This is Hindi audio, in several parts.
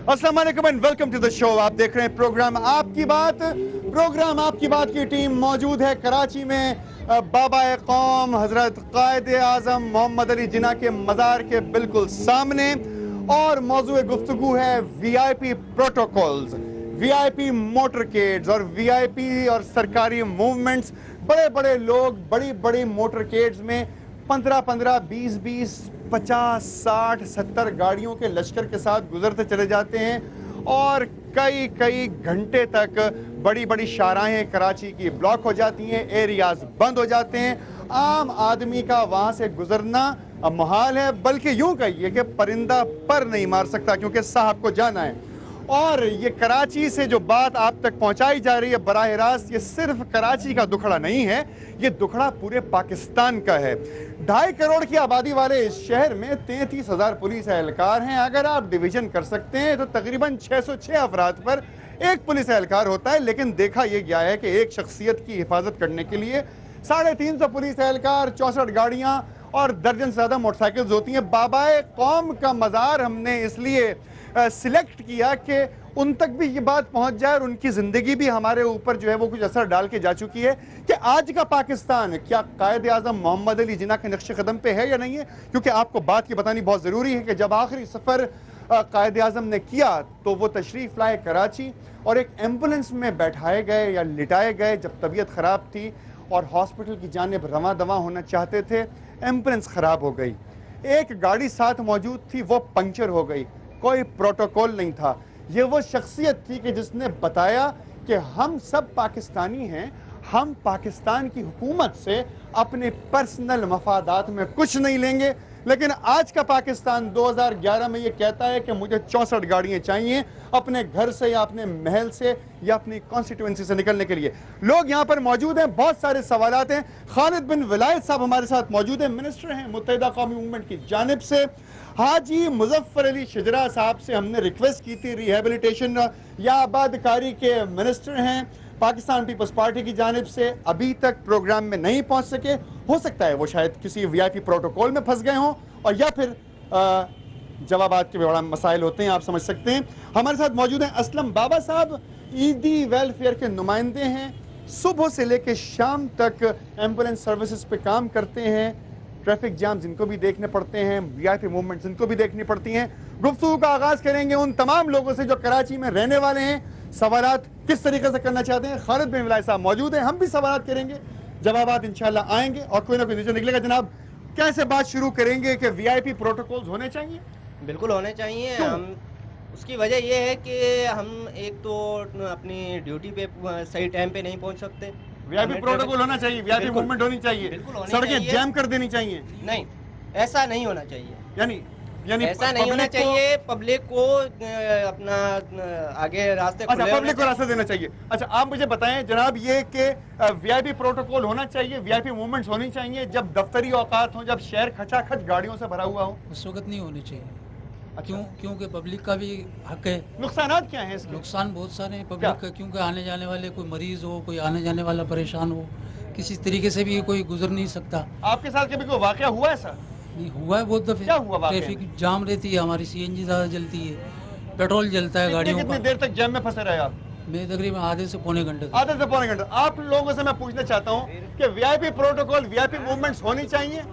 अस्सलाम वालेकुम and welcome to the show. आप देख रहे हैं प्रोग्राम आपकी बात। प्रोग्राम आपकी बात की टीम मौजूद है कराची में बाबा कौम हजरत कायद आजम मोहम्मद अली जिन्ना के मज़ार के बिल्कुल सामने, और मौजूद गुफ्तगू है वीआईपी प्रोटोकॉल्स, वीआईपी मोटरकेड्स और वीआईपी और सरकारी मूवमेंट्स। बड़े बड़े लोग बड़ी बड़ी मोटरकेड्स में 15-15, 20-20, 50, 60, 70 गाड़ियों के लश्कर के साथ गुजरते चले जाते हैं और कई कई घंटे तक बड़ी बड़ी शाहराहें कराची की ब्लॉक हो जाती हैं, एरियाज बंद हो जाते हैं। आम आदमी का वहां से गुजरना मुहाल है, बल्कि यूं कहिए कि परिंदा पर नहीं मार सकता क्योंकि साहब को जाना है। और ये कराची से जो बात आप तक पहुंचाई जा रही है बराह रास्त, ये सिर्फ कराची का दुखड़ा नहीं है, ये दुखड़ा पूरे पाकिस्तान का है। 2.5 करोड़ की आबादी वाले इस शहर में 33,000 पुलिस एहलकार हैं। अगर आप डिवीजन कर सकते हैं तो तकरीबन 606 अफराद पर एक पुलिस एहलकार होता है, लेकिन देखा यह गया है कि एक शख्सियत की हिफाजत करने के लिए 350 पुलिस एहलकार, 64 गाड़ियां और दर्जन से ज्यादा मोटरसाइकिल्स होती हैं। बाबा कौम का मज़ार हमने इसलिए सिलेक्ट किया कि उन तक भी ये बात पहुंच जाए और उनकी जिंदगी भी हमारे ऊपर जो है वो कुछ असर डाल के जा चुकी है कि आज का पाकिस्तान क्या कायद आजम मोहम्मद अली जिन्ना के नक्शे कदम पे है या नहीं है। क्योंकि आपको बात ये बतानी बहुत ज़रूरी है कि जब आखिरी सफ़र कायद आजम ने किया तो वो तशरीफ़ लाए कराची और एक एम्बुलेंस में बैठाए गए या लिटाए गए जब तबीयत ख़राब थी और हॉस्पिटल की जानिब रवां दवा होना चाहते थे। एम्बुलेंस ख़राब हो गई, एक गाड़ी साथ मौजूद थी वो पंक्चर हो गई, कोई प्रोटोकॉल नहीं था। ये वो शख्सियत थी कि जिसने बताया कि हम सब पाकिस्तानी हैं, हम पाकिस्तान की हुकूमत से अपने पर्सनल मफादात में कुछ नहीं लेंगे। लेकिन आज का पाकिस्तान 2011 में ये कहता है कि मुझे 64 गाड़ियां चाहिए अपने घर से या अपने महल से या अपनी कॉन्स्टिट्यूएंसी से निकलने के लिए। लोग यहाँ पर मौजूद हैं, बहुत सारे सवालात हैं। खालिद बिन विलायत साहब हमारे साथ मौजूद हैं, मिनिस्टर हैं मुत्तहिदा कौमी मूवमेंट की जानिब से। हाजी मुजफ्फर अली शिजरा साहब से हमने रिक्वेस्ट की थी, रिहेबिलिटेशन या आबादकारी के मिनिस्टर हैं पाकिस्तान पीपल्स पार्टी की जानिब से, अभी तक प्रोग्राम में नहीं पहुंच सके। हो सकता है वो शायद किसी वीआईपी प्रोटोकॉल में फंस गए हों और या फिर जवाबात के बड़ा मसाइल होते हैं, आप समझ सकते हैं। हमारे साथ मौजूद हैं असलम बाबा साहब, ईदी वेलफेयर के नुमाइंदे हैं, सुबह से लेकर शाम तक एम्बुलेंस सर्विसेज पे काम करते हैं। ट्रैफिक जाम जिनको भी देखने पड़ते हैं, वीआईपी मूवमेंट्स जिनको भी देखनी पड़ती हैं। गुफ्तगू का आगाज करेंगे उन तमाम लोगों से जो कराची में रहने वाले हैं, सवालात किस तरीके से करना चाहते हैं। खालिद बिन विलायत साहब मौजूद हैं, हम भी सवालात करेंगे, जवाबात इंशाल्लाह आएंगे और कोई ना कोई नतीजा निकलेगा। जनाब, कैसे बात शुरू करेंगे कि वीआईपी प्रोटोकॉल्स होने चाहिए? बिल्कुल होने चाहिए। हम उसकी वजह यह है कि हम एक तो अपनी ड्यूटी पे सही टाइम पे नहीं पहुंच सकते। वीआईपी प्रोटोकॉल होना चाहिए, वीआईपी मूवमेंट होनी चाहिए, सड़कें जैम कर देनी चाहिए। नहीं, ऐसा नहीं होना चाहिए। यानी ऐसा नहीं होना चाहिए। पब्लिक को अपना आगे रास्ते, अच्छा, पब्लिक को रास्ता देना चाहिए। अच्छा, आप मुझे बताएं जनाब, ये कि वीआईपी प्रोटोकॉल होना चाहिए, वीआईपी मूवमेंट्स होनी चाहिए जब दफ्तरी औकात हो, जब शहर खचाखच गाड़ियों से भरा हुआ हो? उस वक्त नहीं होनी चाहिए। क्यों? क्योंकि पब्लिक का भी हक है। नुकसान क्या है इसके? नुकसान बहुत सारे हैं पब्लिक का, क्योंकि आने जाने वाले, कोई मरीज हो, कोई आने जाने वाला परेशान हो, किसी तरीके से भी कोई गुजर नहीं सकता। आपके साथ कभी कोई वाकया हुआ ऐसा? नहीं हुआ है बहुत दफे। क्या हुआ? ट्रैफिक जाम रहती है, हमारी सीएनजी ज्यादा जलती है, पेट्रोल जलता है गाड़ियों का। कितनी देर तक जैम में फंसे रहे आप? मैं तकरीबन आधे से पौने घंटे। आधे से पौने घंटे। आप लोगों से मैं पूछना चाहता हूँ कि वीआईपी प्रोटोकॉल, वीआईपी मूवमेंट्स होनी चाहिए?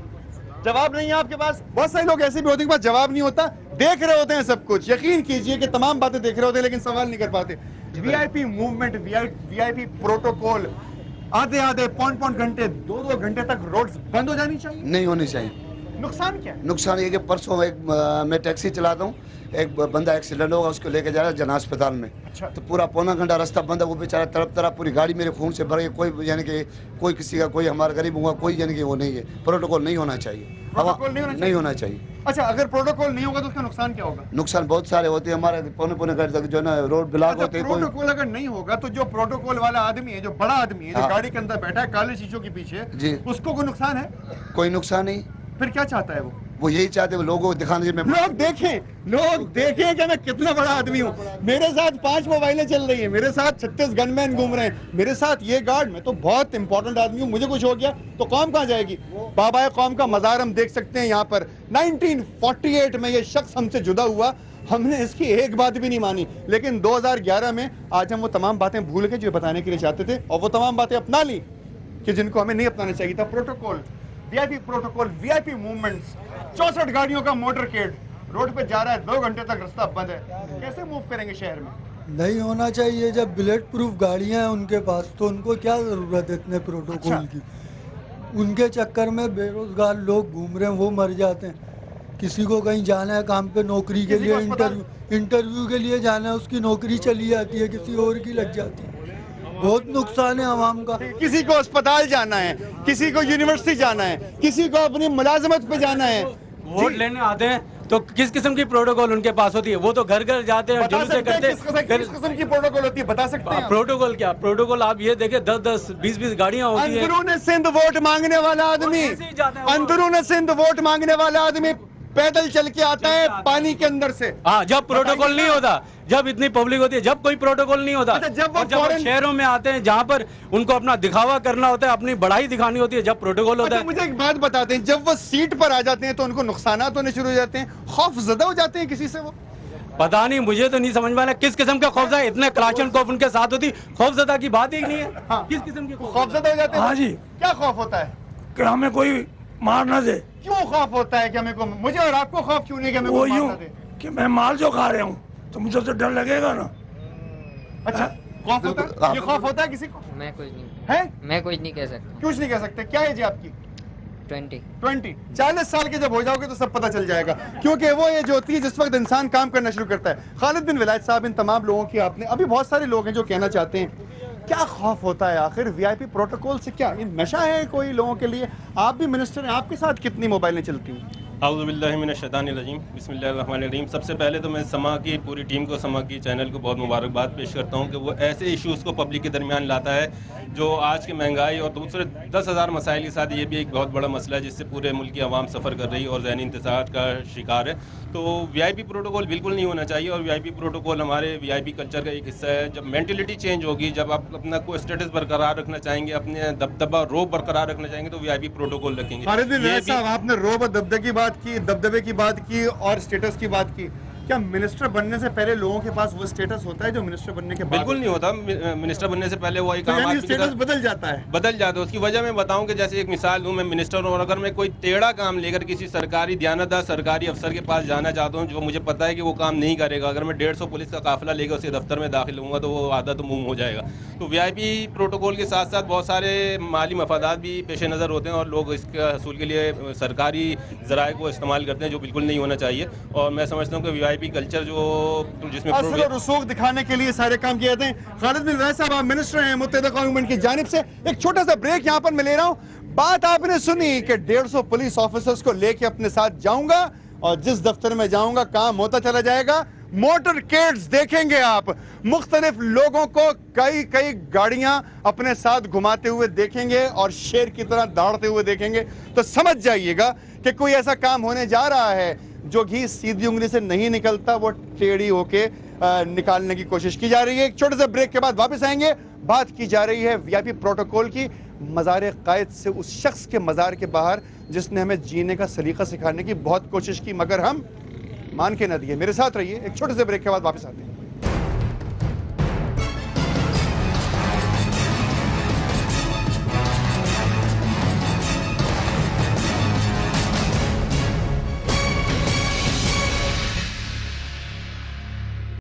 जवाब नहीं है आपके पास। बहुत सारे लोग ऐसे भी होते हैं कि जवाब नहीं होता, देख रहे होते हैं सब कुछ। यकीन कीजिए कि तमाम बातें देख रहे होते हैं लेकिन सवाल नहीं कर पाते। वीआईपी मूवमेंट, वीआईपी प्रोटोकॉल, आधे पौन घंटे, 2 घंटे तक रोड्स बंद हो जानी चाहिए? नहीं होनी चाहिए। नुकसान क्या है? नुकसान ये कि परसों मैं टैक्सी चलाता हूँ, एक बंदा एक्सीडेंट होगा, उसको लेके जा रहा है जना अस्पताल में। अच्छा। तो पूरा पौना घंटा रास्ता बंद है, वो बेचारा तड़प तड़प, पूरी गाड़ी मेरे खून से भर गई। कोई यानी कि कोई किसी का, कोई हमारा गरीब हुआ, कोई यानी कि वो नहीं है। प्रोटोकॉल नहीं होना चाहिए, नहीं होना चाहिए। अच्छा, अगर प्रोटोकॉल नहीं होगा तो उसका नुकसान क्या होगा? नुकसान बहुत सारे होते हैं, हमारे पौने घंटे तक जो है ना रोड ब्लॉक होते हैं। प्रोटोकॉल अगर नहीं होगा तो जो प्रोटोकॉल वाला आदमी है, जो बड़ा आदमी है, जो गाड़ी के अंदर बैठा है काले शीशों के पीछे, उसको कोई नुकसान है? कोई नुकसान नहीं। फिर क्या चाहता है वो यही चाहते हैं लोगों को दिखाने में। लोग देखें कि मैं कितना बड़ा आदमी हूँ। मेरे साथ 5 मोबाइलें चल रही हैं, मेरे साथ 36 गनमैन घूम रहे हैं, मेरे साथ ये गार्ड, मैं तो बहुत इंपॉर्टेंट आदमी हूँ, मुझे कुछ हो गया तो कौम कहाँ जाएगी? बाबा कौम का मज़ार हम देख सकते हैं यहाँ पर। 1948 में ये शख्स हमसे जुदा हुआ हमने इसकी एक बात भी नहीं मानी, लेकिन 2011 में आज हम वो तमाम बातें भूल के जो बताने के लिए चाहते थे और वो तमाम बातें अपना ली कि जिनको हमें नहीं अपनाना चाहिए था। Protocol, VIP protocol, VIP movements, 64 गाड़ियों का मोटरकेड रोड पे जा रहा है, 2 घंटे तक रास्ता बंद है, कैसे मूव करेंगे शहर में? नहीं होना चाहिए। जब बुलेट प्रूफ गाड़ियां हैं उनके पास तो उनको क्या जरूरत है इतने प्रोटोकॉल की? उनके चक्कर में बेरोजगार लोग घूम रहे हैं, वो मर जाते हैं। किसी को कहीं जाना है काम पे, नौकरी के लिए, इंटरव्यू के लिए जाना है, उसकी नौकरी चली जाती है, किसी और की लग जाती है। बहुत नुकसान है आवाम का। किसी को अस्पताल जाना है, किसी को यूनिवर्सिटी जाना है, किसी को अपनी मुलाजमत पे जाना है, वोट लेने आते हैं तो किस किस्म की प्रोटोकॉल उनके पास होती है? वो तो घर घर जाते हैं, जुलूस करते हैं। किस किस्म की प्रोटोकॉल होती है बता सकते हैं? प्रोटोकॉल क्या? प्रोटोकॉल आप ये देखें 10-10, 20-20 गाड़ियां होती हैं। अंदरून सिंध वोट मांगने वाला आदमी, अंदरून सिंध वोट मांगने वाला आदमी पैदल चल के आता है पानी के अंदर से। हाँ, जब प्रोटोकॉल नहीं होता, जब इतनी पब्लिक होती है, जब कोई प्रोटोकॉल नहीं होता, जब वो शहरों में आते हैं जहाँ पर उनको अपना दिखावा करना होता है, अपनी बड़ाई दिखानी होती है, जब प्रोटोकॉल होता है। मुझे एक बात बताते हैं, जब वो सीट पर आ जाते हैं तो उनको नुकसानात होने शुरू हो जाते हैं, खौफजदा हो जाते हैं किसी से? वो पता नहीं, मुझे तो नहीं समझ में आ रहा किस किस्म का खौफजदा है। इतने क्लाशन खौफ उनके साथ होती, खौफजदा की बात ही नहीं है। हाँ। किस किस्म की खौफजदा हो जाते हैं? हाँ जी। क्या खौफ होता है? कि हमें कोई मार ना दे। क्यों खौफ होता है कि हमें को, मुझे और आपको खौफ क्यों नहीं कि हमें कोई मार ना दे? कि मैं माल जो खा रहा हूँ तो मुझे तो डर लगेगा ना। अच्छा, खौफ होता है? ये खौफ होता है किसी को? मैं कुछ नहीं है, मैं कुछ नहीं कह सकता। कुछ नहीं कह सकते। क्या एज है आपकी? 20। 40 साल के जब हो जाओगे तो सब पता चल जाएगा, क्योंकि वो एज होती है जिस वक्त इंसान काम करना शुरू करता है। खालिद बिन विलायत साहब, इन तमाम लोगों की आपने, अभी बहुत सारे लोग हैं जो कहना चाहते हैं क्या खौफ होता है आखिर वीआईपी प्रोटोकॉल से? क्या ये नशा है कोई लोगों के लिए? आप भी मिनिस्टर हैं, आपके साथ कितनी मोबाइलें चलती हैं? औज़ुबिल्लाहिमिनश्शैतानिर्रजीम, बिस्मिल्लाहिर्रहमानिर्रहीम। सबसे पहले तो मैं समा की पूरी टीम को, समा की चैनल को बहुत मुबारकबाद पेश करता हूँ कि वो ऐसे इश्यूज़ को पब्लिक के दरमियान लाता है जो आज की महंगाई और दूसरे 10,000 मसाइल के साथ ये भी एक बहुत बड़ा मसला है जिससे पूरे मुल्क की आवाम सफ़र कर रही है और ज़हनी इंतज़ार का शिकार है। तो वीआईपी प्रोटोकॉल बिल्कुल नहीं होना चाहिए और वीआईपी प्रोटोकॉल हमारे वीआईपी कल्चर का एक हिस्सा है। जब मेंटलिटी चेंज होगी, जब आप अपना कोई स्टेटस बरकरार रखना चाहेंगे, अपने दबदबा रोब बरकरार रखना चाहेंगे तो वीआईपी प्रोटोकॉल रखेंगे। आपने रोब और दबदबे की बात की, दबदबे की बात की और स्टेटस की बात की। क्या मिनिस्टर बनने से पहले लोगों के पास वो स्टेटस होता है जो मिनिस्टर बनने के बाद? बिल्कुल नहीं होता। मिनिस्टर बनने से पहले वो एक स्टेटस बदल जाता है। बदल जाता है। उसकी वजह मैं बताऊं कि जैसे एक मिसाल दूं, मैं मिनिस्टर हूं और अगर मैं कोई टेढ़ा काम लेकर किसी सरकारी दयानतदार सरकारी अफसर के पास जाना चाहता हूं जो मुझे पता है कि वो काम नहीं करेगा, अगर मैं 150 पुलिस का काफिला लेकर उसके दफ्तर में दाखिल होऊंगा तो वो आधा तो मुंह हो जाएगा। तो वीआईपी प्रोटोकॉल के साथ साथ बहुत सारे माली मफादात भी पेश नज़र होते हैं और लोग इसके हसूल के लिए सरकारी ज़राए को इस्तेमाल करते हैं जो बिल्कुल नहीं होना चाहिए। और मैं समझता हूँ कि वीआईपी कल्चर जो जिसमें रसूख दिखाने के लिए सारे काम किए जाते हैं। खालिद बिन विलायत साहब, आप मिनिस्टर हैं मुत्तहिदा गवर्नमेंट की जानिब से। एक छोटा सा ब्रेक यहाँ पर मैं ले रहा हूँ। बात आपने सुनी कि 150 पुलिस ऑफिसर्स को लेके अपने साथ जाऊंगा और जिस दफ्तर में जाऊंगा काम होता चला जाएगा। मोटर केड्स देखेंगे आप, मुख्तलिफ लोगों को कई कई गाड़ियां अपने साथ घुमाते हुए देखेंगे और शेर की तरह दौड़ते हुए देखेंगे। तो समझ जाइएगा कि कोई ऐसा काम होने जा रहा है जो घी सीधी उंगली से नहीं निकलता, वो टेढ़ी होके निकालने की कोशिश की जा रही है। एक छोटे से ब्रेक के बाद वापस आएंगे। बात की जा रही है वीआईपी प्रोटोकॉल की, मज़ार क़ायद से, उस शख्स के मज़ार के बाहर जिसने हमें जीने का सलीका सिखाने की बहुत कोशिश की मगर हम मान के न दिए। मेरे साथ रहिए, एक छोटे से ब्रेक के बाद वापस आते हैं।